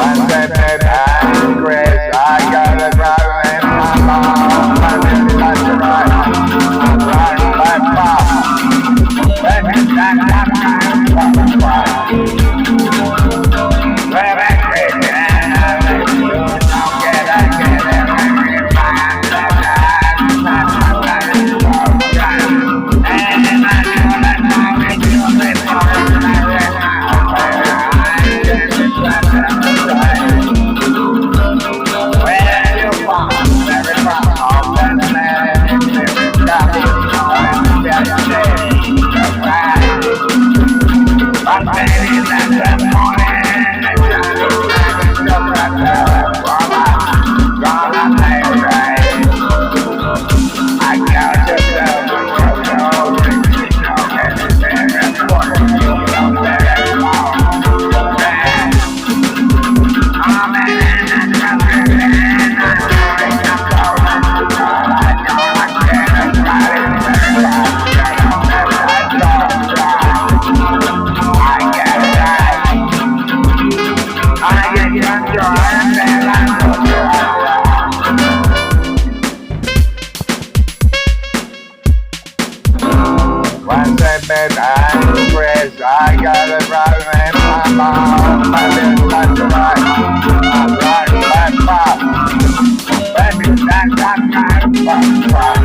One second, I'm Chris. I got a brother named Mambl. I didn't touch the right. I'm riding my pop. Let me back up my pop. Well, that's great, and I let you don't get every man that and I know that now make you live for where you from, very from, all that man, every copy, all that but baby, that's the morning, I got one second, I'm Chris. I got a brother named Mambl. I didn't touch the right. I'm riding my pop. Let me back up my pop.